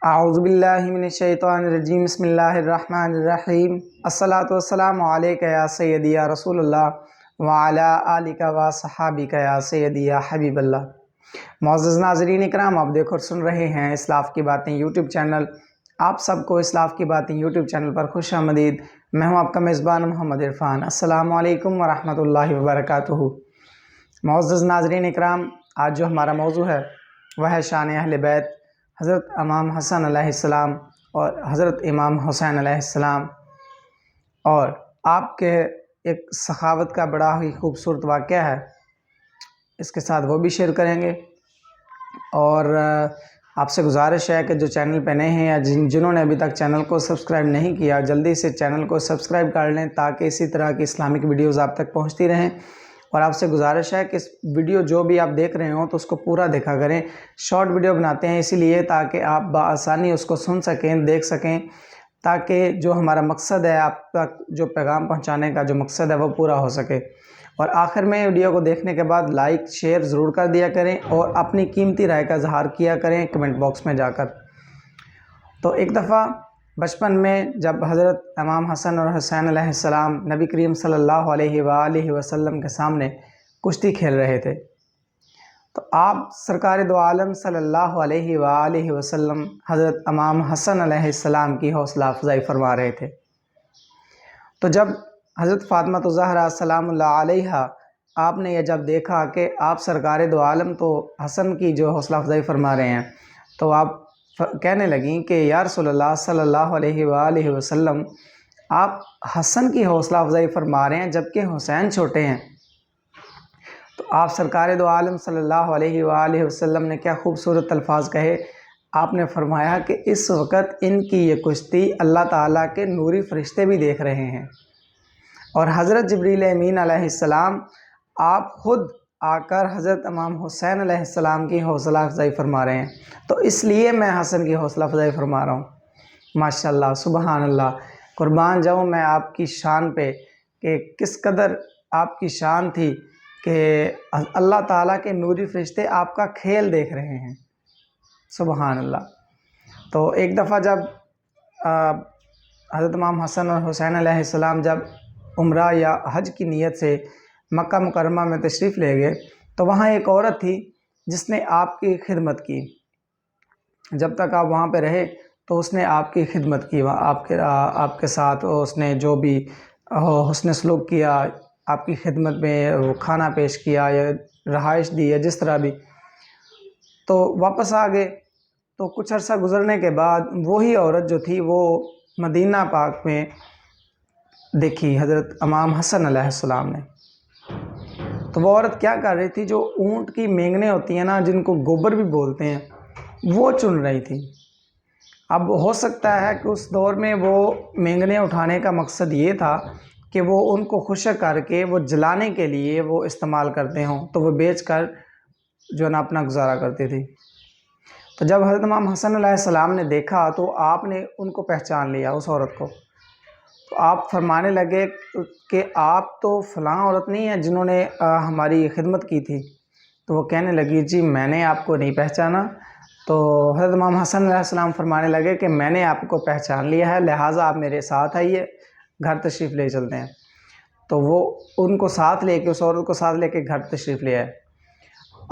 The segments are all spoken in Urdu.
اعوذ باللہ من الشیطان الرجیم بسم اللہ الرحمن الرحیم الصلاۃ والسلام علیک یا سیدی یا رسول اللہ وعلی آلک و صحابک یا سیدی یا حبیب اللہ۔ معزز ناظرین اکرام، آپ دیکھ اور سن رہے ہیں اسلاف کی باتیں یوٹیوب چینل۔ آپ سب کو اسلاف کی باتیں یوٹیوب چینل پر خوش آمدید۔ میں ہوں آپ کا میزبان محمد عرفان۔ السلام علیکم ورحمۃ اللہ وبرکاتہ۔ معزز ناظرین اکرام، آج جو ہمارا موضوع ہے وہ ہے شان اہل بیت، حضرت امام حسن علیہ السلام اور حضرت امام حسین علیہ السلام، اور آپ کے ایک سخاوت کا بڑا ہی خوبصورت واقعہ ہے، اس کے ساتھ وہ بھی شیئر کریں گے۔ اور آپ سے گزارش ہے کہ جو چینل پہ نئے ہیں یا جنہوں نے ابھی تک چینل کو سبسکرائب نہیں کیا، جلدی سے چینل کو سبسکرائب کر لیں تاکہ اسی طرح کی اسلامک ویڈیوز آپ تک پہنچتی رہیں۔ اور آپ سے گزارش ہے کہ اس ویڈیو جو بھی آپ دیکھ رہے ہوں تو اس کو پورا دیکھا کریں۔ شارٹ ویڈیو بناتے ہیں اسی لیے تاکہ آپ بآسانی اس کو سن سکیں، دیکھ سکیں، تاکہ جو ہمارا مقصد ہے، آپ تک جو پیغام پہنچانے کا جو مقصد ہے وہ پورا ہو سکے۔ اور آخر میں ویڈیو کو دیکھنے کے بعد لائک شیئر ضرور کر دیا کریں اور اپنی قیمتی رائے کا اظہار کیا کریں کمنٹ باکس میں جا کر۔ تو ایک دفعہ بچپن میں جب حضرت امام حسن اور حسین علیہ السلام نبی کریم صلی اللہ علیہ وآلہ وسلم کے سامنے کشتی کھیل رہے تھے، تو آپ سرکار دو عالم صلی اللہ علیہ وآلہ وسلم حضرت امام حسن علیہ السلام کی حوصلہ افزائی فرما رہے تھے۔ تو جب حضرت فاطمہ الزہرا سلام اللہ علیہا آپ نے یہ جب دیکھا کہ آپ سرکار دو عالم تو حسن کی جو حوصلہ افزائی فرما رہے ہیں، تو آپ کہنے لگیں کہ یا رسول اللہ صلی اللہ علیہ وآلہ وسلم، آپ حسن کی حوصلہ افزائی فرما رہے ہیں جبکہ حسین چھوٹے ہیں۔ تو آپ سرکار دو عالم صلی اللہ علیہ وآلہ وسلم نے کیا خوبصورت الفاظ کہے۔ آپ نے فرمایا کہ اس وقت ان کی یہ کشتی اللہ تعالیٰ کے نوری فرشتے بھی دیکھ رہے ہیں، اور حضرت جبریل امین علیہ السلام آپ خود آ کر حضرت امام حسین علیہ السلام کی حوصلہ افزائی فرما رہے ہیں، تو اس لیے میں حسن کی حوصلہ افزائی فرما رہا ہوں۔ ماشاءاللہ، سبحان اللہ، قربان جاؤں میں آپ کی شان پہ کہ کس قدر آپ کی شان تھی کہ اللہ تعالیٰ کے نوری فرشتے آپ کا کھیل دیکھ رہے ہیں۔ سبحان اللہ۔ تو ایک دفعہ جب حضرت امام حسن اور حسین علیہ السلام جب عمرہ یا حج کی نیت سے مکہ مکرمہ میں تشریف لے گئے، تو وہاں ایک عورت تھی جس نے آپ کی خدمت کی۔ جب تک آپ وہاں پہ رہے تو اس نے آپ کی خدمت کی، آپ کے ساتھ اس نے جو بھی حسن سلوک کیا، آپ کی خدمت میں وہ کھانا پیش کیا یا رہائش دی یا جس طرح بھی۔ تو واپس آ گئے، تو کچھ عرصہ گزرنے کے بعد وہی عورت جو تھی وہ مدینہ پاک میں دیکھی حضرت امام حسن علیہ السلام نے۔ تو وہ عورت کیا کر رہی تھی، جو اونٹ کی مینگنیں ہوتی ہیں نا، جن کو گوبر بھی بولتے ہیں، وہ چن رہی تھی۔ اب ہو سکتا ہے کہ اس دور میں وہ مینگنیں اٹھانے کا مقصد یہ تھا کہ وہ ان کو خشک کر کے وہ جلانے کے لیے وہ استعمال کرتے ہوں، تو وہ بیچ کر جو ہے نا اپنا گزارا کرتی تھی۔ تو جب حضرت امام حسن علیہ السلام نے دیکھا تو آپ نے ان کو پہچان لیا، اس عورت کو۔ تو آپ فرمانے لگے کہ آپ تو فلاں عورت نہیں ہیں جنہوں نے ہماری خدمت کی تھی۔ تو وہ کہنے لگی جی میں نے آپ کو نہیں پہچانا۔ تو حضرت امام حسن علیہ السلام فرمانے لگے کہ میں نے آپ کو پہچان لیا ہے، لہٰذا آپ میرے ساتھ آئیے، گھر تشریف لے چلتے ہیں۔ تو وہ ان کو ساتھ لے کے، اس عورت کو ساتھ لے کے گھر تشریف لے آئے،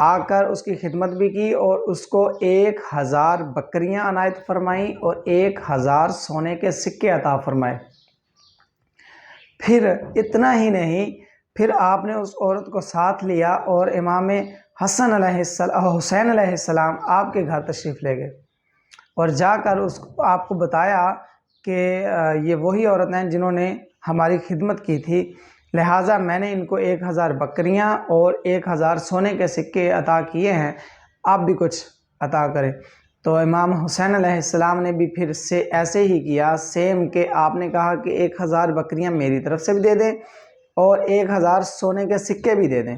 آ کر اس کی خدمت بھی کی اور اس کو 1000 بکریاں عنایت فرمائیں اور 1000 سونے کے سکے عطا فرمائے۔ پھر اتنا ہی نہیں، پھر آپ نے اس عورت کو ساتھ لیا اور امام حسن علیہ السلام حسین علیہ السلام آپ کے گھر تشریف لے گئے، اور جا کر اس کو آپ کو بتایا کہ یہ وہی عورت ہیں جنہوں نے ہماری خدمت کی تھی، لہٰذا میں نے ان کو 1000 بکریاں اور 1000 سونے کے سکے عطا کیے ہیں، آپ بھی کچھ عطا کریں۔ تو امام حسین علیہ السلام نے بھی پھر سے ایسے ہی کیا، سیم، کہ آپ نے کہا کہ 1000 بکریاں میری طرف سے بھی دے دیں اور 1000 سونے کے سکے بھی دے دیں۔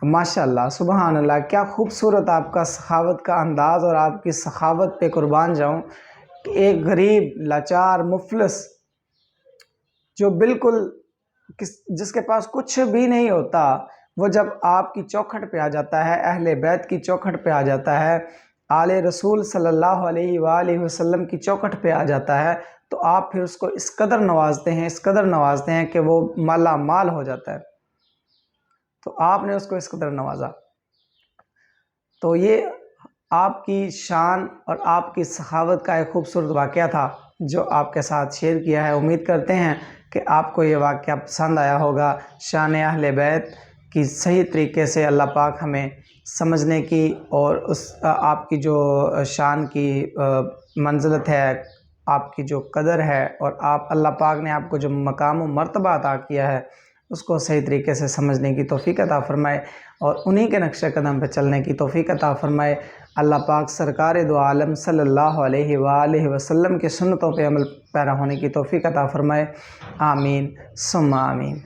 ماشاءاللہ، سبحان اللہ، کیا خوبصورت آپ کا سخاوت کا انداز، اور آپ کی سخاوت پہ قربان جاؤں کہ ایک غریب لاچار مفلس جو بالکل جس کے پاس کچھ بھی نہیں ہوتا، وہ جب آپ کی چوکھٹ پہ آ جاتا ہے، اہل بیت کی چوکھٹ پہ آ جاتا ہے، آل رسول صلی اللہ علیہ وآلہ وسلم کی چوکھٹ پہ آ جاتا ہے تو آپ پھر اس کو اس قدر نوازتے ہیں کہ وہ مالا مال ہو جاتا ہے. تو آپ نے اس کو اس قدر نوازا. تو یہ آپ کی شان اور آپ کی سخاوت کا ایک خوبصورت واقعہ تھا جو آپ کے ساتھ شیئر کیا ہے. امید کرتے ہیں کہ آپ کو یہ واقعہ پسند آیا ہوگا. شان اہل بیت کی صحیح طریقے سے اللہ پاک ہمیں سمجھنے کی اور اس آپ کی جو شان کی منزلت ہے، آپ کی جو قدر ہے، اور اللہ پاک نے آپ کو جو مقام و مرتبہ عطا کیا ہے اس کو صحیح طریقے سے سمجھنے کی توفیق عطا فرمائے اور انہی کے نقش قدم پہ چلنے کی توفیق عطا فرمائے. اللہ پاک سرکار دو عالم صلی اللہ علیہ وآلہ وسلم کے سنتوں پہ عمل پیرا ہونے کی توفیق عطا فرمائے. آمین ثم آمین.